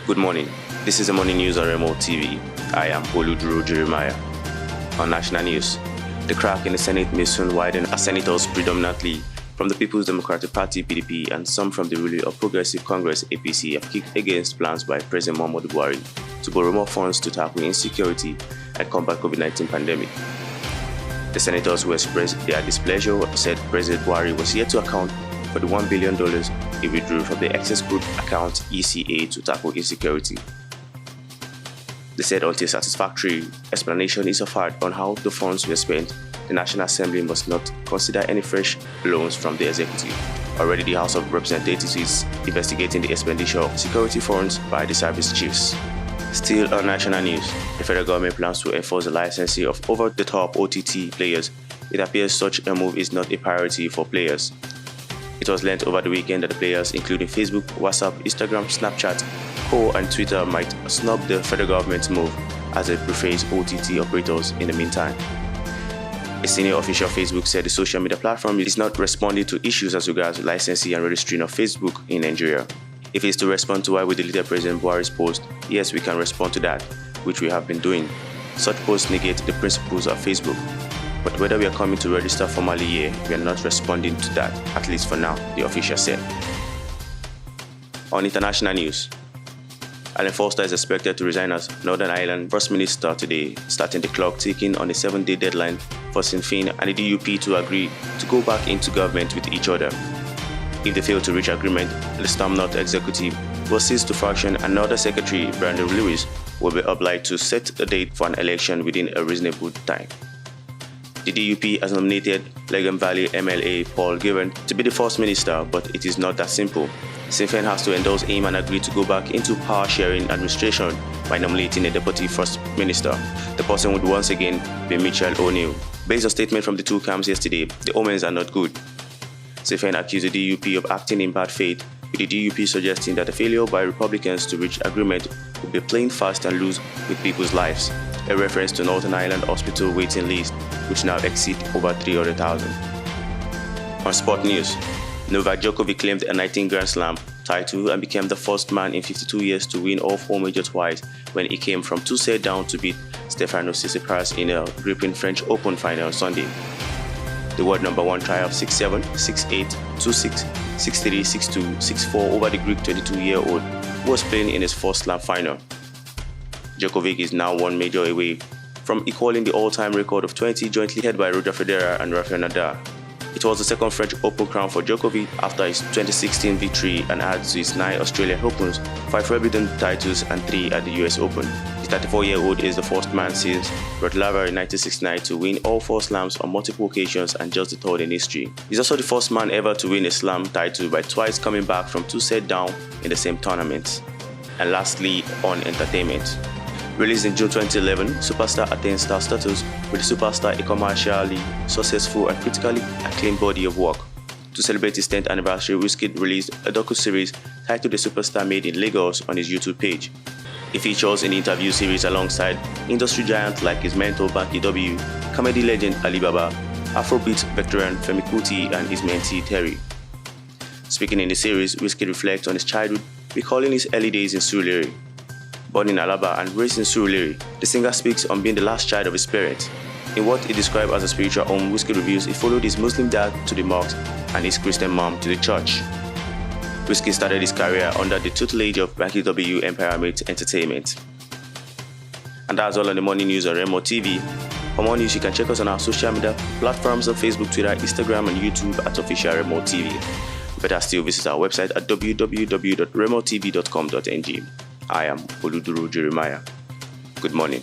Good morning. This is the morning news on Remote TV. I am Oluduro Jeremiah. On national news, the crack in the Senate may soon widen as senators predominantly from the People's Democratic Party (PDP) and some from the ruling of Progressive Congress (APC) have kicked against plans by President Muhammadu Buhari to borrow more funds to tackle insecurity and combat COVID-19 pandemic. The senators who expressed their displeasure said President Buhari was yet to account for the $1 billion he withdrew from the excess group account ECA to tackle insecurity. They said until satisfactory explanation is offered on how the funds were spent, the National Assembly must not consider any fresh loans from the executive. Already the House of Representatives is investigating the expenditure of security funds by the service chiefs. Still on national news, the federal government plans to enforce the licensing of over-the-top OTT players. It appears such a move is not a priority for players. It was learned over the weekend that the players, including Facebook, WhatsApp, Instagram, Snapchat, Co, and Twitter, might snub the federal government's move as it prefers OTT operators in the meantime. A senior official of Facebook said the social media platform is not responding to issues as regards licensing and registering of Facebook in Nigeria. If it is to respond to why we deleted President Buhari's post, yes, we can respond to that, which we have been doing. Such posts negate the principles of Facebook. But whether we are coming to register formally here, we are not responding to that, at least for now, the official said. On international news, Alan Foster is expected to resign as Northern Ireland First Minister today, starting the clock ticking on a 7-day deadline for Sinn Féin and the DUP to agree to go back into government with each other. If they fail to reach agreement, the Stormont executive will cease to function and another secretary, Brandon Lewis, will be obliged to set a date for an election within a reasonable time. The DUP has nominated Leghorn Valley MLA Paul Given to be the first minister, but it is not that simple. Sinn Féin has to endorse him and agree to go back into power-sharing administration by nominating a deputy first minister. The person would once again be Michael O'Neill. Based on statement from the two camps yesterday, the omens are not good. Sinn Féin accused the DUP of acting in bad faith, with the DUP suggesting that the failure by Republicans to reach agreement would be playing fast and loose with people's lives, a reference to Northern Ireland hospital waiting list, which now exceed over 300,000. On sport news, Novak Djokovic claimed a 19 Grand Slam title and became the first man in 52 years to win all 4 majors twice when he came from 2-set down to beat Stefanos Tsitsipas in a gripping French Open final on Sunday. The world number 1 triumph 6-7, 6-8, 2-6, 6-3, 6-2, 6-4 over the Greek 22-year-old who was playing in his first Slam final. Djokovic is now 1 major away from equaling the all-time record of 20 jointly held by Roger Federer and Rafael Nadal. It was the second French Open crown for Djokovic after his 2016 victory and adds to his 9 Australian Opens, 5 Wimbledon titles and 3 at the US Open. The 34-year-old is the first man since Rod Laver in 1969 to win all 4 slams on multiple occasions and just the third in history. He's also the first man ever to win a slam title by twice coming back from 2-set down in the same tournament. And lastly, on entertainment. Released in June 2011, Superstar attained star status with Superstar, a commercially successful and critically acclaimed body of work. To celebrate his 10th anniversary, Wizkid released a docuseries titled The Superstar Made in Lagos on his YouTube page. It features an interview series alongside industry giants like his mentor Banky W, comedy legend Alibaba, Afrobeat veteran Femi Kuti, and his mentee Terry. Speaking in the series, Wizkid reflects on his childhood, recalling his early days in Surulere. Born in Alaba and raised in Surulere, the singer speaks on being the last child of his parents. In what he described as a spiritual home, Wizkid reveals he followed his Muslim dad to the mosque and his Christian mom to the church. Wizkid started his career under the tutelage of Banky W Empire Mate Entertainment. And that's all on the morning news on Remote TV. For more news, you can check us on our social media platforms on Facebook, Twitter, Instagram, and YouTube at Official Remote TV. Better still, visit our website at www.remotetv.com.ng. I am Oluduro Jeremiah. Good morning.